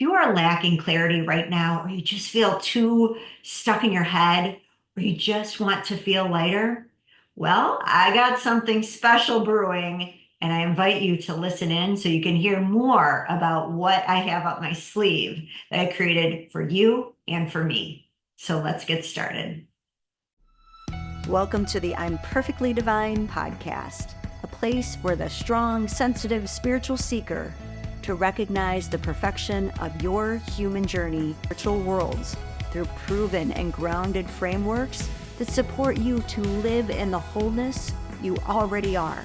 You are lacking clarity right now, or you just feel too stuck in your head, or you just want to feel lighter, well, I got something special brewing, and I invite you to listen in so you can hear more about what I have up my sleeve that I created for you and for me. So let's get started. Welcome to the I'm Perfectly Divine podcast, a place for the strong, sensitive, spiritual seeker to recognize the perfection of your human journey, spiritual worlds, through proven and grounded frameworks that support you to live in the wholeness you already are.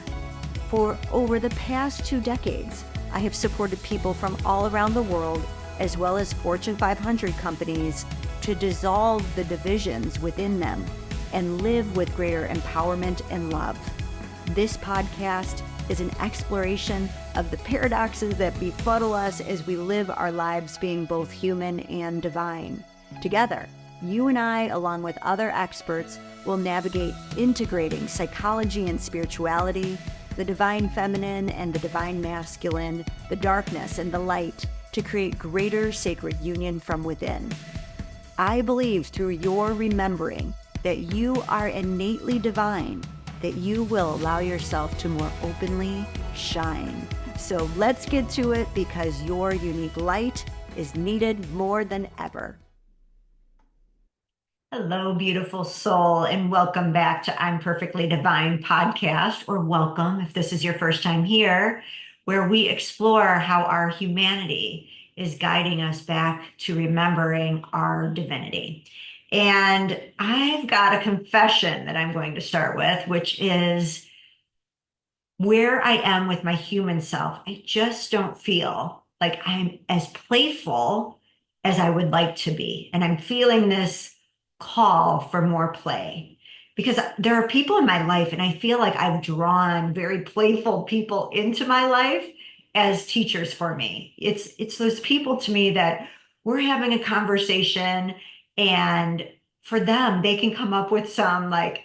For over the past 2 decades, I have supported people from all around the world, as well as Fortune 500 companies, to dissolve the divisions within them and live with greater empowerment and love. This podcast is an exploration of the paradoxes that befuddle us as we live our lives being both human and divine. Together, you and I, along with other experts, will navigate integrating psychology and spirituality, the divine feminine and the divine masculine, the darkness and the light, to create greater sacred union from within. I believe through your remembering that you are innately divine, that you will allow yourself to more openly shine. So let's get to it, because your unique light is needed more than ever. Hello, beautiful soul, and welcome back to I'm Perfectly Divine podcast, or welcome if this is your first time here, where we explore how our humanity is guiding us back to remembering our divinity. And I've got a confession that I'm going to start with, which is where I am with my human self. I just don't feel like I'm as playful as I would like to be. And I'm feeling this call for more play because there are people in my life, and I feel like I've drawn very playful people into my life as teachers for me. It's those people to me that we're having a conversation, and for them, they can come up with some like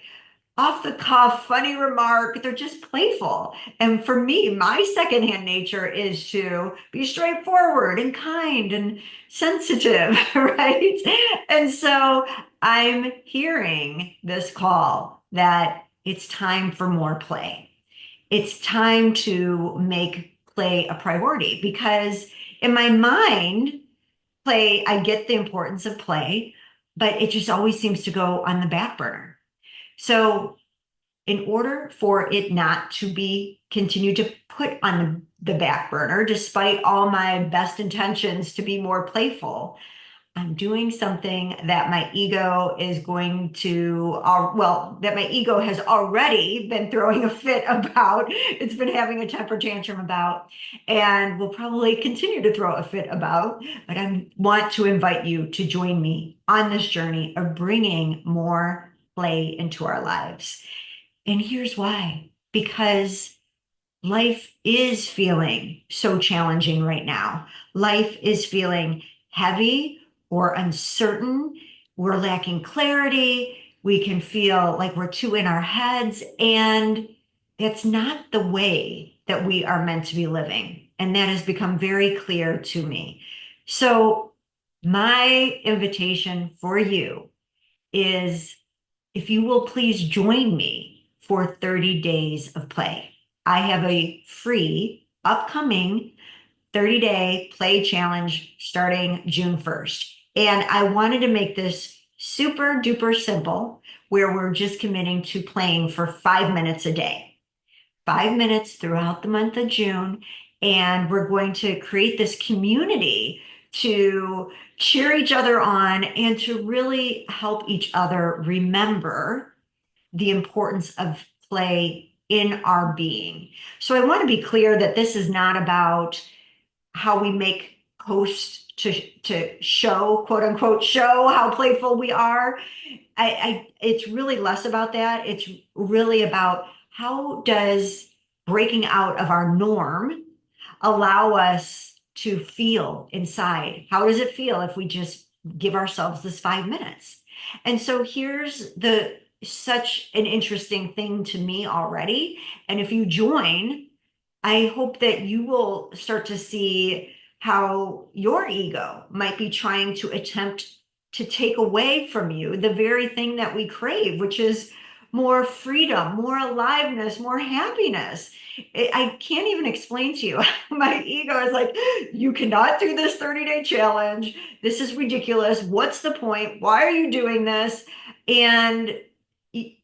off the cuff, funny remark. They're just playful. And for me, my secondhand nature is to be straightforward and kind and sensitive, right? And so I'm hearing this call that it's time for more play. It's time to make play a priority because in my mind, play, I get the importance of play, but it just always seems to go on the back burner. So in order for it not to be continued to put on the back burner, despite all my best intentions to be more playful, I'm doing something that my ego is going to, that my ego has already been throwing a fit about. It's been having a temper tantrum about, and will probably continue to throw a fit about. But I want to invite you to join me on this journey of bringing more play into our lives. And here's why, because life is feeling so challenging right now. Life is feeling heavy or uncertain. We're lacking clarity. We can feel like we're too in our heads. And that's not the way that we are meant to be living. And that has become very clear to me. So, my invitation for you is if you will please join me for 30 days of play. I have a free upcoming 30-day play challenge starting June 1st. And I wanted to make this super duper simple, where we're just committing to playing for 5 minutes a day, 5 minutes throughout the month of June. And we're going to create this community to cheer each other on and to really help each other remember the importance of play in our being. So I want to be clear that this is not about how we make posts to show, quote unquote, show how playful we are. It's really less about that. It's really about how does breaking out of our norm allow us to feel inside? How does it feel if we just give ourselves this 5 minutes? And so here's the such an interesting thing to me already. And if you join, I hope that you will start to see how your ego might be trying to attempt to take away from you the very thing that we crave, which is more freedom, more aliveness, more happiness. I can't even explain to you. My ego is like, you cannot do this 30-day challenge. This is ridiculous. What's the point? Why are you doing this? And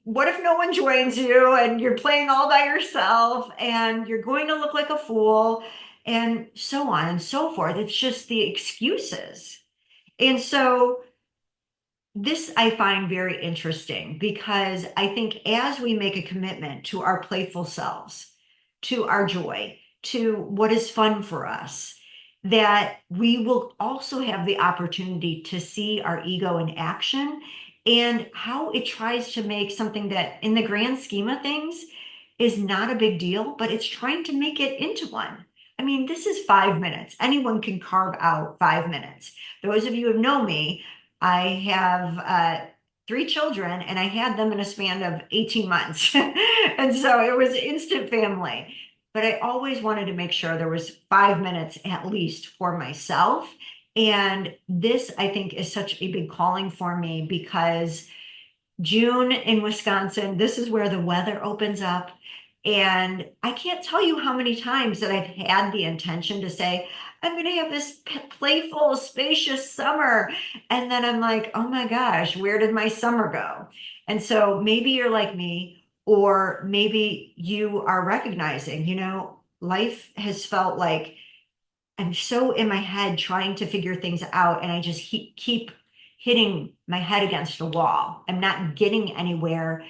what if no one joins you and you're playing all by yourself and you're going to look like a fool and so on and so forth? It's just the excuses. And so this I find very interesting because I think as we make a commitment to our playful selves, to our joy, to what is fun for us, that we will also have the opportunity to see our ego in action and how it tries to make something that, in the grand scheme of things, is not a big deal, but it's trying to make it into one. I mean, this is 5 minutes. Anyone can carve out 5 minutes. Those of you who know me, I have three children and I had them in a span of 18 months. And so it was instant family. But I always wanted to make sure there was 5 minutes at least for myself. And this, I think, is such a big calling for me because June in Wisconsin, this is where the weather opens up. And I can't tell you how many times that I've had the intention to say, I'm going to have this playful, spacious summer. And then I'm like, oh my gosh, where did my summer go? And so maybe you're like me, or maybe you are recognizing, life has felt like I'm so in my head trying to figure things out, and I just keep hitting my head against a wall. I'm not getting anywhere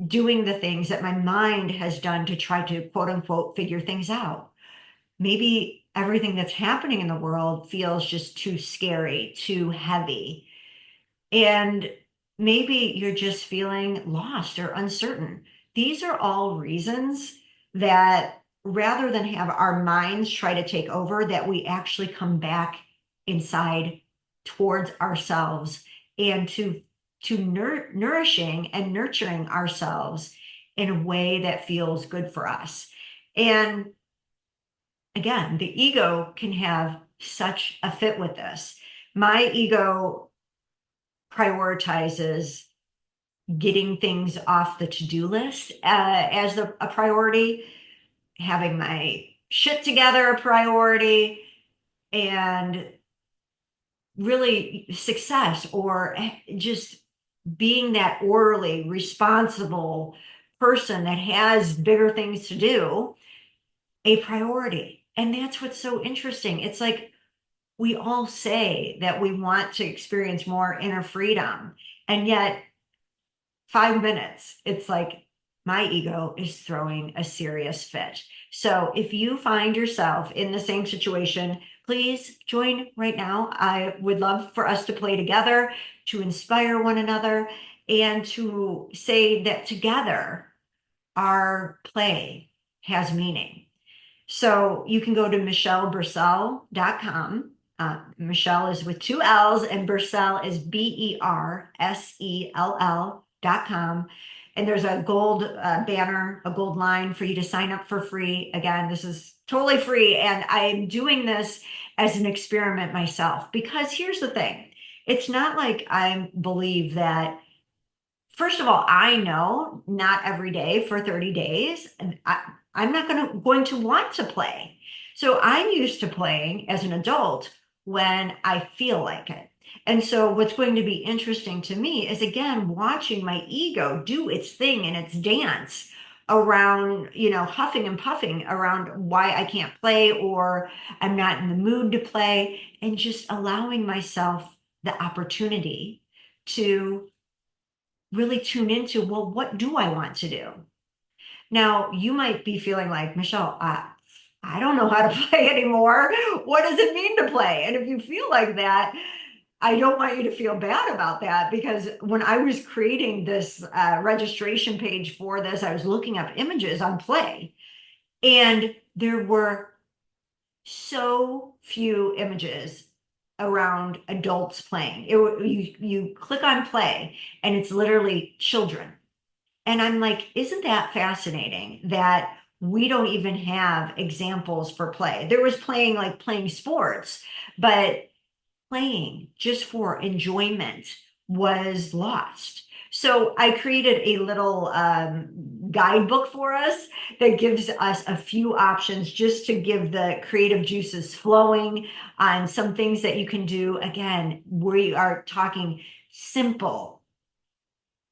doing the things that my mind has done to try to quote unquote figure things out. Maybe everything that's happening in the world feels just too scary, too heavy. And maybe you're just feeling lost or uncertain. These are all reasons that rather than have our minds try to take over, that we actually come back inside towards ourselves and to nourishing and nurturing ourselves in a way that feels good for us. And again, the ego can have such a fit with this. My ego prioritizes getting things off the to-do list as a priority, having my shit together a priority, and really success or just being that orderly, responsible person that has bigger things to do a priority. And that's what's so interesting. It's like we all say that we want to experience more inner freedom, and yet 5 minutes, it's like my ego is throwing a serious fit. So if you find yourself in the same situation, please join right now. I would love for us to play together, to inspire one another, and to say that together our play has meaning. So you can go to michellebursell.com. Michelle is with two L's and Bursell is Bersell.com. And there's a gold banner, a gold line for you to sign up for free. Again, this is totally free. And I'm doing this as an experiment myself because here's the thing. It's not like I believe that. First of all, I know not every day for 30 days, and I'm not going to want to play. So I'm used to playing as an adult when I feel like it. And so what's going to be interesting to me is again watching my ego do its thing and its dance around, huffing and puffing around why I can't play or I'm not in the mood to play, and just allowing myself the opportunity to really tune into, well, what do I want to do? Now, you might be feeling like, Michelle, I don't know how to play anymore. What does it mean to play? And if you feel like that, I don't want you to feel bad about that, because when I was creating this registration page for this, I was looking up images on play, and there were so few images around adults playing. You click on play and it's literally children. And I'm like, isn't that fascinating that we don't even have examples for play. There was playing, like playing sports, but playing just for enjoyment was lost. So I created a little guidebook for us that gives us a few options just to give the creative juices flowing on some things that you can do. Again, we are talking simple,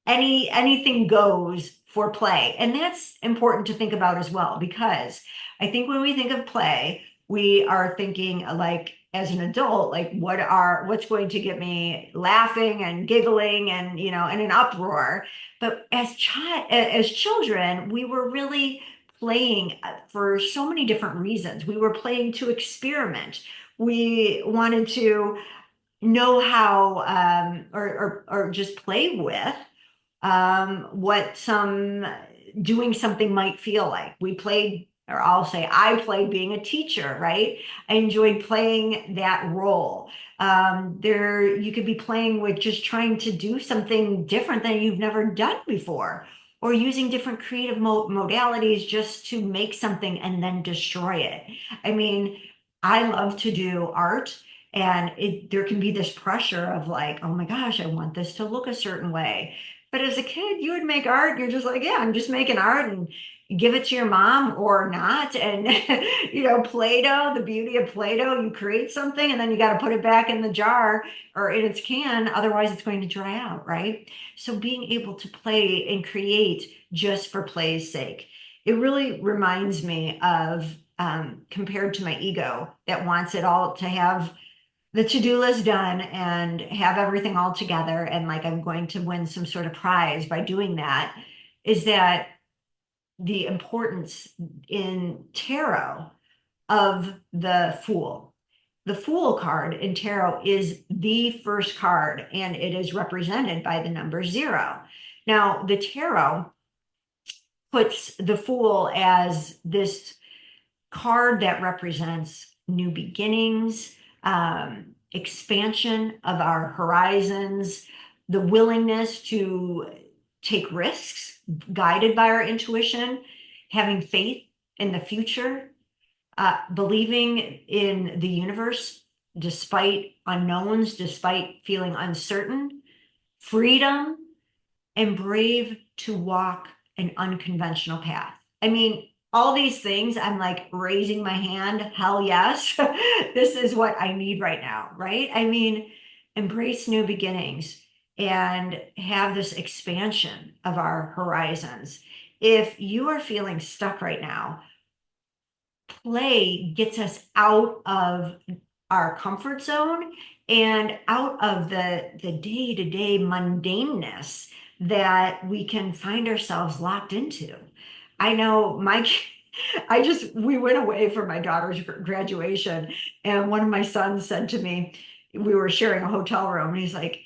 anything goes for play. And that's important to think about as well, because I think when we think of play, we are thinking like as an adult, like what's going to get me laughing and giggling and in an uproar. But as children, we were really playing for so many different reasons. We were playing to experiment. We wanted to know how or just play with what some doing something might feel like. We played, or I'll say I played being a teacher, right? I enjoyed playing that role. There, you could be playing with just trying to do something different than you've never done before, or using different creative modalities just to make something and then destroy it. I mean, I love to do art. And there can be this pressure of like, oh my gosh, I want this to look a certain way. But as a kid, you would make art, and you're just like, yeah, I'm just making art and give it to your mom or not. And, Play-Doh, the beauty of Play-Doh, you create something and then you got to put it back in the jar or in its can. Otherwise, it's going to dry out, right? So being able to play and create just for play's sake, it really reminds me of compared to my ego that wants it all to have the to-do list done and have everything all together and like I'm going to win some sort of prize by doing that, is that the importance in tarot of the Fool. The Fool card in tarot is the first card and it is represented by the number 0. Now, the tarot puts the Fool as this card that represents new beginnings, expansion of our horizons, the willingness to take risks, guided by our intuition, having faith in the future, believing in the universe despite unknowns, despite feeling uncertain, freedom, and brave to walk an unconventional path. I mean, all these things, I'm like raising my hand, hell yes. This is what I need right now, right? I mean, embrace new beginnings and have this expansion of our horizons. If you are feeling stuck right now, play gets us out of our comfort zone and out of the day-to-day mundaneness that we can find ourselves locked into. I know we went away for my daughter's graduation, and one of my sons said to me, we were sharing a hotel room, and he's like,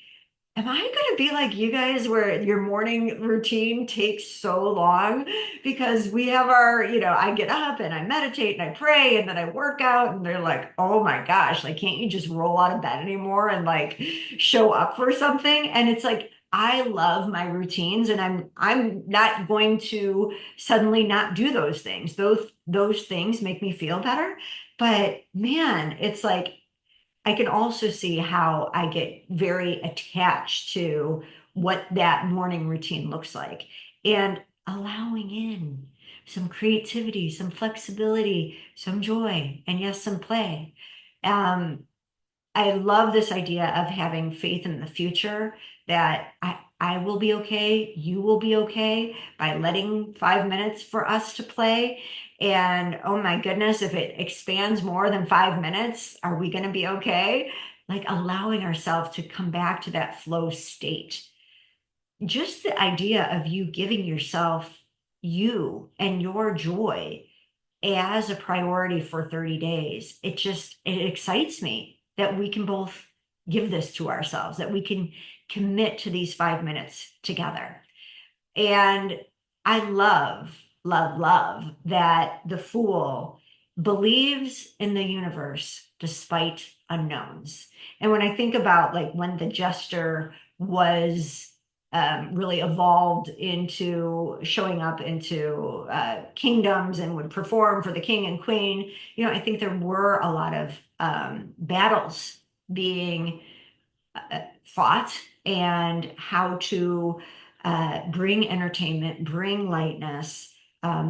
am I going to be like you guys where your morning routine takes so long? Because we have I get up and I meditate and I pray and then I work out and they're like, oh my gosh, like, can't you just roll out of bed anymore and like show up for something? And it's like, I love my routines and I'm not going to suddenly not do those things. Those things make me feel better. But man, it's like I can also see how I get very attached to what that morning routine looks like and allowing in some creativity, some flexibility, some joy, and yes, some play. Um, I love this idea of having faith in the future that I will be okay, you will be okay by letting 5 minutes for us to play. And oh my goodness, if it expands more than 5 minutes, are we going to be okay? Like allowing ourselves to come back to that flow state. Just the idea of you giving yourself you and your joy as a priority for 30 days. It excites me that we can both give this to ourselves, that we can commit to these 5 minutes together. And I love that the Fool believes in the universe despite unknowns. And when I think about like when the jester was really evolved into showing up into kingdoms and would perform for the king and queen. I think there were a lot of battles being fought, and how to bring entertainment, bring lightness.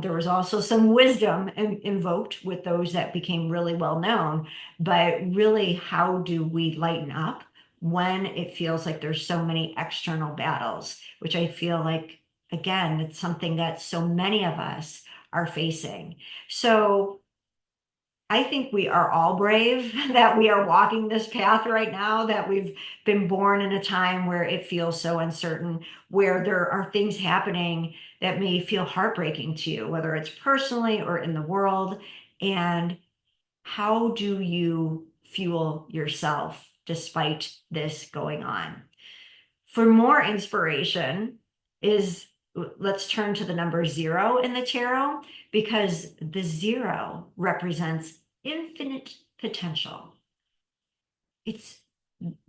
There was also some wisdom invoked with those that became really well known, but really, how do we lighten up when it feels like there's so many external battles, which I feel like, again, it's something that so many of us are facing. So I think we are all brave that we are walking this path right now, that we've been born in a time where it feels so uncertain, where there are things happening that may feel heartbreaking to you, whether it's personally or in the world. And how do you fuel yourself despite this going on? For more inspiration is let's turn to the number 0 in the tarot, because the 0 represents infinite potential. It's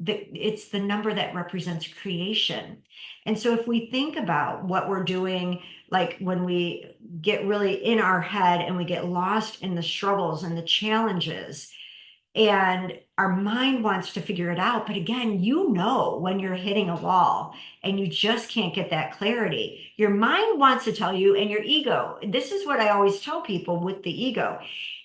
the number that represents creation. And so if we think about what we're doing, like when we get really in our head and we get lost in the struggles and the challenges, and our mind wants to figure it out. But again, when you're hitting a wall and you just can't get that clarity, your mind wants to tell you, and your ego, this is what I always tell people with the ego,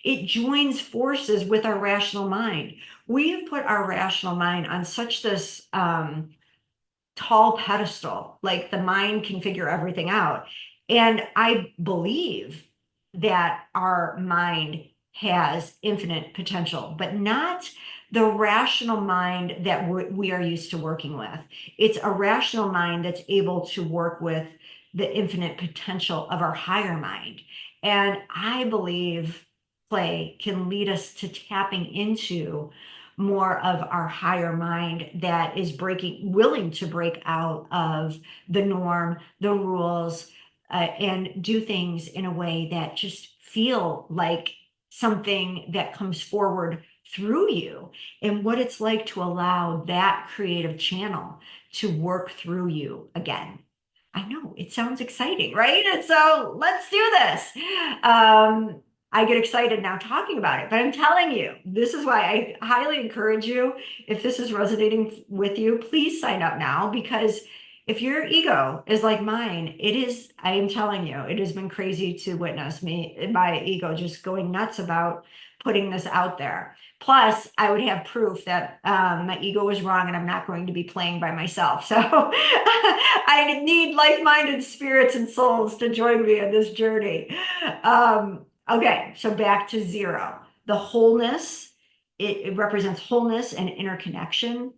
it joins forces with our rational mind. We have put our rational mind on such this tall pedestal, like the mind can figure everything out. And I believe that our mind has infinite potential, but not the rational mind that we are used to working with. It's a rational mind that's able to work with the infinite potential of our higher mind. And I believe play can lead us to tapping into more of our higher mind that is willing to break out of the norm, the rules, and do things in a way that just feel like something that comes forward through you, and what it's like to allow that creative channel to work through you again. I know it sounds exciting, right? And so let's do this. I get excited now talking about it, but I'm telling you, this is why I highly encourage you. If this is resonating with you, please sign up now, because if your ego is like mine, I am telling you, it has been crazy to witness my ego just going nuts about putting this out there. Plus, I would have proof that my ego was wrong and I'm not going to be playing by myself. So I need like-minded spirits and souls to join me on this journey. Okay, so back to 0. The wholeness, it represents wholeness and interconnection.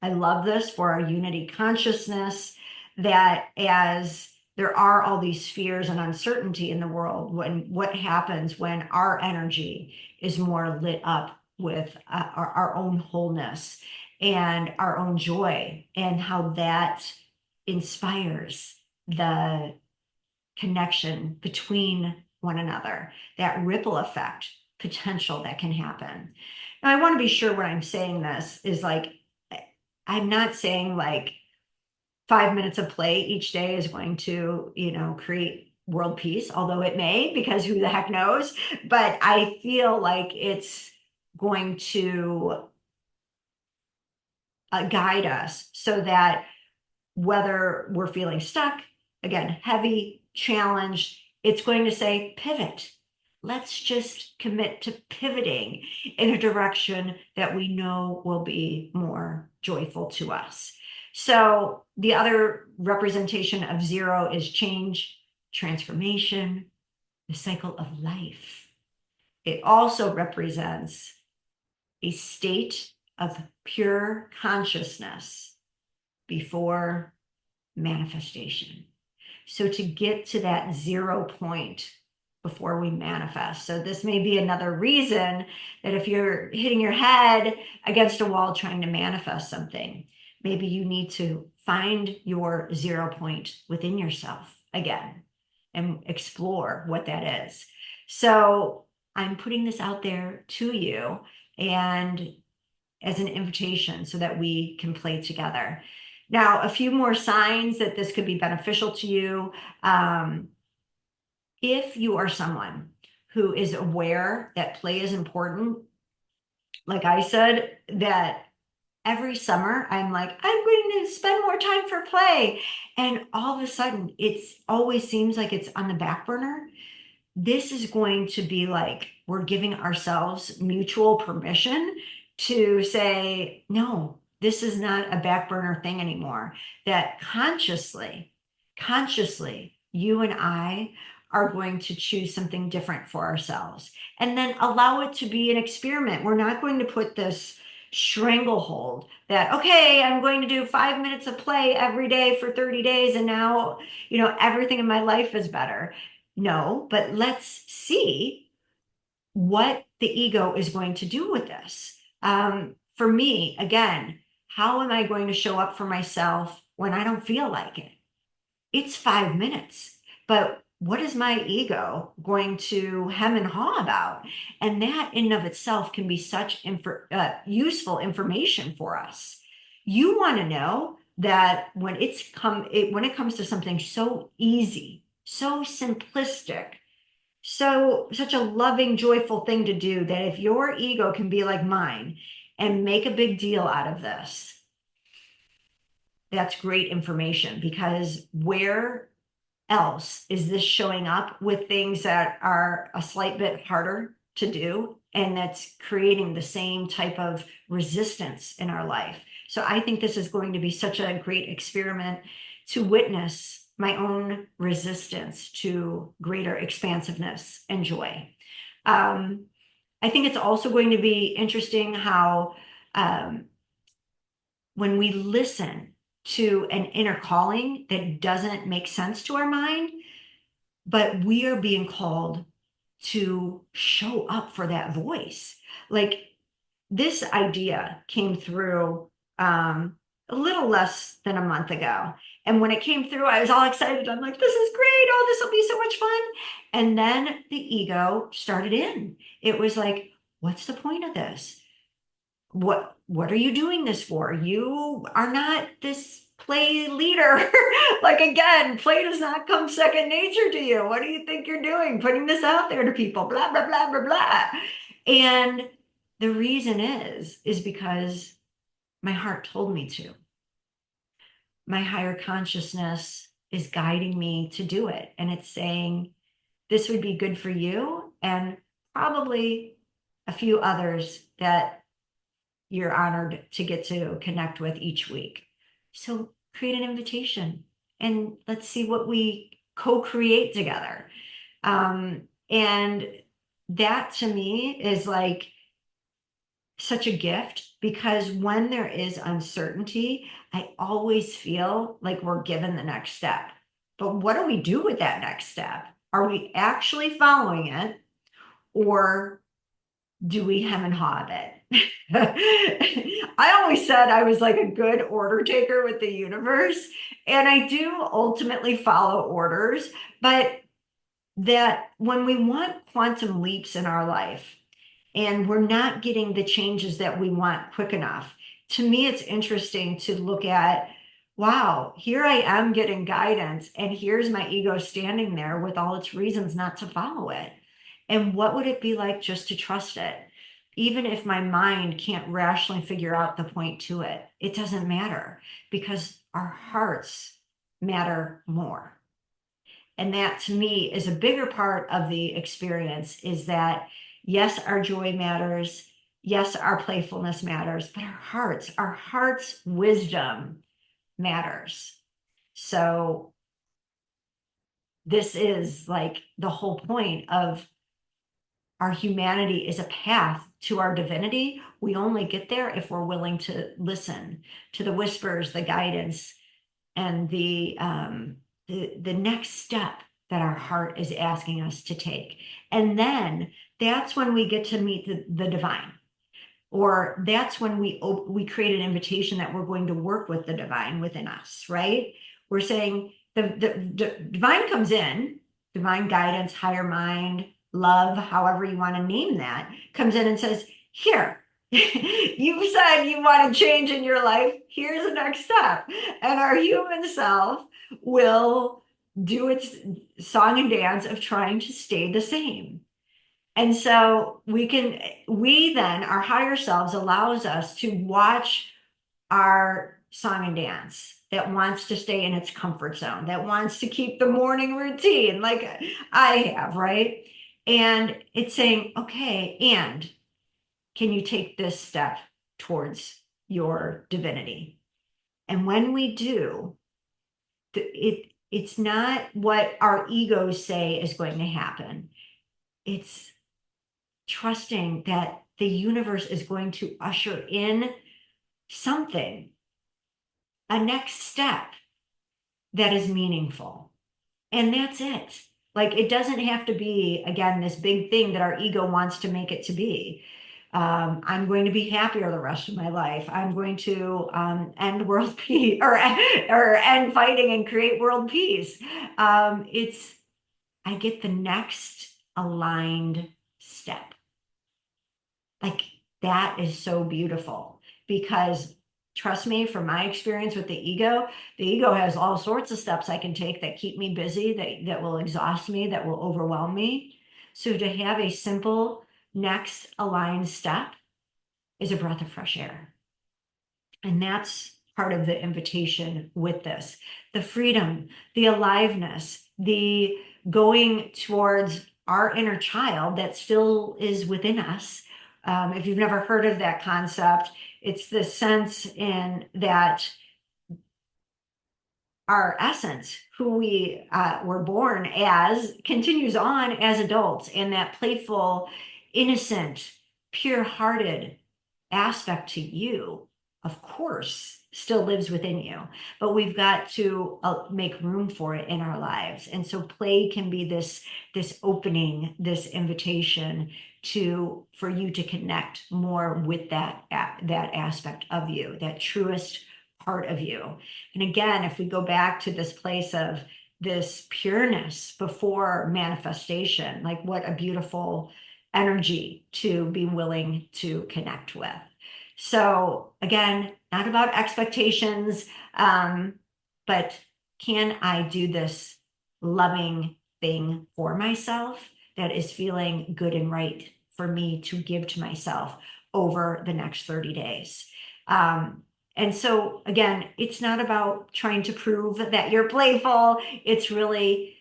I love this for our unity consciousness, that as there are all these fears and uncertainty in the world, what happens when our energy is more lit up with our own wholeness and our own joy, and how that inspires the connection between one another, that ripple effect potential that can happen. Now, I want to be sure when I'm saying this is like, I'm not saying like 5 minutes of play each day is going to, create world peace, although it may, because who the heck knows? But I feel like it's going to guide us so that whether we're feeling stuck, again, heavy, challenged, it's going to say pivot. Let's just commit to pivoting in a direction that we know will be more joyful to us. So the other representation of 0 is change, transformation, the cycle of life. It also represents a state of pure consciousness before manifestation. So to get to that 0 point before we manifest. So this may be another reason that if you're hitting your head against a wall trying to manifest something, maybe you need to find your 0 point within yourself again and explore what that is. So I'm putting this out there to you and as an invitation so that we can play together. Now, a few more signs that this could be beneficial to you. If you are someone who is aware that play is important, like I said, that every summer I'm like, I'm going to spend more time for play. And all of a sudden, it's always seems like it's on the back burner. This is going to be like we're giving ourselves mutual permission to say, no, this is not a back burner thing anymore. That consciously, you and I are going to choose something different for ourselves and then allow it to be an experiment. We're not going to put this stranglehold that, okay, I'm going to do 5 minutes of play every day for 30 days and now, everything in my life is better. No, but let's see what the ego is going to do with this. For me, again, how am I going to show up for myself when I don't feel like it? It's 5 minutes, but what is my ego going to hem and haw about? And that in and of itself can be such useful information for us. You want to know that when it comes to something so easy, so simplistic, such a loving, joyful thing to do, that if your ego can be like mine and make a big deal out of this, that's great information, because where else is this showing up with things that are a slight bit harder to do and that's creating the same type of resistance in our life? So I think this is going to be such a great experiment to witness my own resistance to greater expansiveness and joy. I think it's also going to be interesting how when we listen to an inner calling that doesn't make sense to our mind, but we are being called to show up for that voice. Like, this idea came through a little less than a month ago. And when it came through, I was all excited. I'm like, this is great. Oh, this will be so much fun. And then the ego started in. It was like, what's the point of this? What are you doing this for? You are not this play leader. Like, again, play does not come second nature to you. What do you think you're doing? Putting this out there to people, blah, blah, blah, blah, blah. And the reason is because my heart told me to. My higher consciousness is guiding me to do it. And it's saying, this would be good for you and probably a few others that you're honored to get to connect with each week. So create an invitation and let's see what we co-create together. And that to me is like such a gift, because when there is uncertainty, I always feel like we're given the next step. But what do we do with that next step? Are we actually following it, or do we hem and haw a bit? I always said I was like a good order taker with the universe, and I do ultimately follow orders, but that when we want quantum leaps in our life and we're not getting the changes that we want quick enough, to me, it's interesting to look at, wow, here I am getting guidance, and here's my ego standing there with all its reasons not to follow it. And what would it be like just to trust it? Even if my mind can't rationally figure out the point to it, it doesn't matter, because our hearts matter more. And that to me is a bigger part of the experience, is that yes, our joy matters. Yes, our playfulness matters, but our heart's wisdom matters. So this is like the whole point of our humanity is a path to our divinity. We only get there if we're willing to listen to the whispers, the guidance, and the next step that our heart is asking us to take. And then that's when we get to meet the divine, or that's when we create an invitation that we're going to work with the divine within us, right? We're saying the divine comes in, divine guidance, higher mind, love, however you want to name that, comes in and says, here, You said you want to change in your life. Here's the next step. And our human self will do its song and dance of trying to stay the same. And so we then, our higher selves allows us to watch our song and dance that wants to stay in its comfort zone, that wants to keep the morning routine like I have, right? And it's saying, okay, and can you take this step towards your divinity? And when we do, it's not what our egos say is going to happen. It's trusting that the universe is going to usher in something, a next step that is meaningful. And that's it. Like it doesn't have to be, again, this big thing that our ego wants to make it to be. I'm going to be happier the rest of my life. I'm going to end world peace or end fighting and create world peace. It's I get the next aligned step. Like that is so beautiful because trust me, from my experience with the ego has all sorts of steps I can take that keep me busy, that will exhaust me, that will overwhelm me. So to have a simple next aligned step is a breath of fresh air. And that's part of the invitation with this. The freedom, the aliveness, the going towards our inner child that still is within us. If you've never heard of that concept, it's the sense in that our essence, who we were born as, continues on as adults, and that playful, innocent, pure-hearted aspect to you, of course, still lives within you. But we've got to make room for it in our lives. And so play can be this opening, this invitation for you to connect more with that aspect of you, that truest part of you. And again, if we go back to this place of this pureness before manifestation, like what a beautiful energy to be willing to connect with. So again, not about expectations, but can I do this loving thing for myself that is feeling good and right for me to give to myself over the next 30 days? And so again, it's not about trying to prove that you're playful. It's really,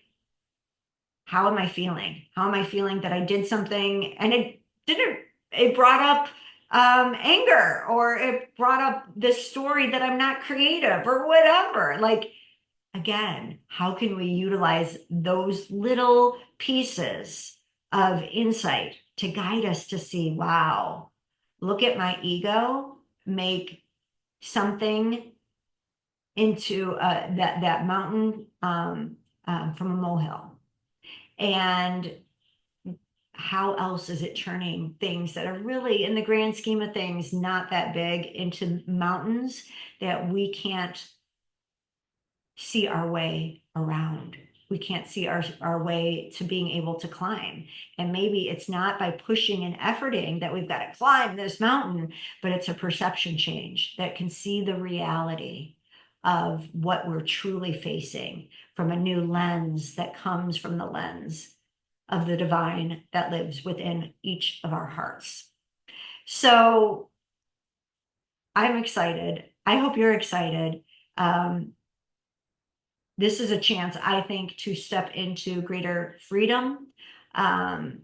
how am I feeling? How am I feeling that I did something and it brought up anger, or it brought up this story that I'm not creative or whatever. Like, again, how can we utilize those little pieces of insight to guide us to see, wow, look at my ego make something into that mountain from a molehill. And how else is it turning things that are really, in the grand scheme of things, not that big into mountains that we can't see our way around? We can't see our way to being able to climb. And maybe it's not by pushing and efforting that we've got to climb this mountain, but it's a perception change that can see the reality of what we're truly facing from a new lens that comes from the lens of the divine that lives within each of our hearts. So I'm excited. I hope you're excited. This is a chance, I think, to step into greater freedom. And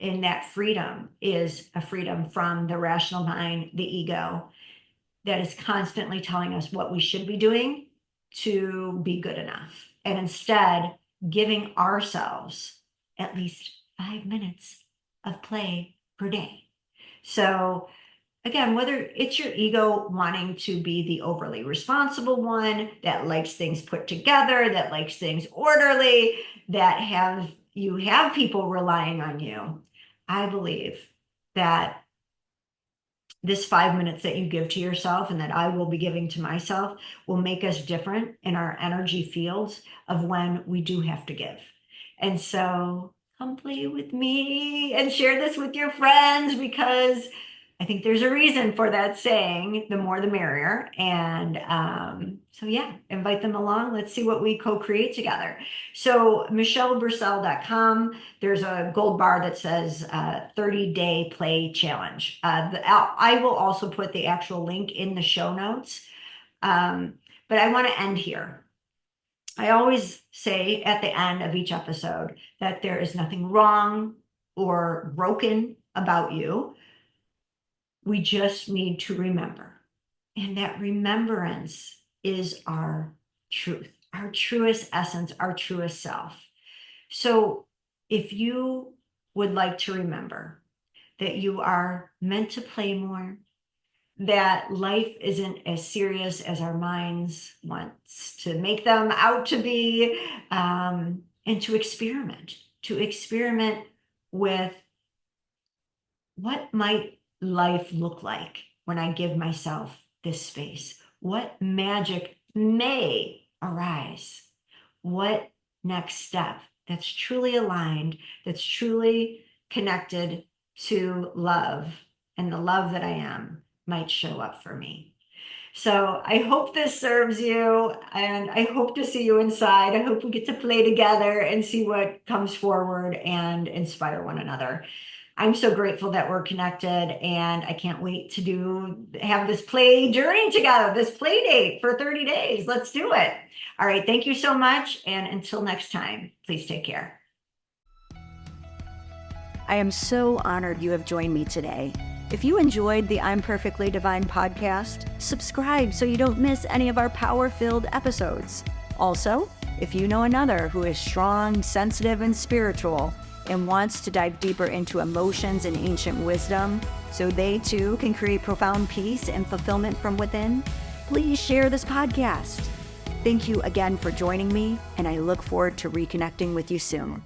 that freedom is a freedom from the rational mind, the ego, that is constantly telling us what we should be doing to be good enough. And instead, giving ourselves at least 5 minutes of play per day. So again, whether it's your ego wanting to be the overly responsible one that likes things put together, that likes things orderly, that you have people relying on you, I believe that this 5 minutes that you give to yourself and that I will be giving to myself will make us different in our energy fields of when we do have to give. And so come play with me and share this with your friends, because I think there's a reason for that saying, the more the merrier. And so, yeah, invite them along. Let's see what we co-create together. So, michellebursell.com, there's a gold bar that says 30-day play challenge. I will also put the actual link in the show notes. But I want to end here. I always say at the end of each episode that there is nothing wrong or broken about you. We just need to remember. And that remembrance is our truth, our truest essence, our truest self. So if you would like to remember that you are meant to play more, that life isn't as serious as our minds wants to make them out to be, and to experiment with what might life look like when I give myself this space? What magic may arise? What next step that's truly aligned, that's truly connected to love and the love that I am might show up for me? So I hope this serves you, and I hope to see you inside. I hope we get to play together and see what comes forward and inspire one another. I'm so grateful that we're connected, and I can't wait to have this play journey together, this play date for 30 days. Let's do it. All right. Thank you so much. And until next time, please take care. I am so honored you have joined me today. If you enjoyed the I'm Perfectly Divine podcast, subscribe so you don't miss any of our power-filled episodes. Also, if you know another who is strong, sensitive, and spiritual and wants to dive deeper into emotions and ancient wisdom so they too can create profound peace and fulfillment from within, please share this podcast. Thank you again for joining me, and I look forward to reconnecting with you soon.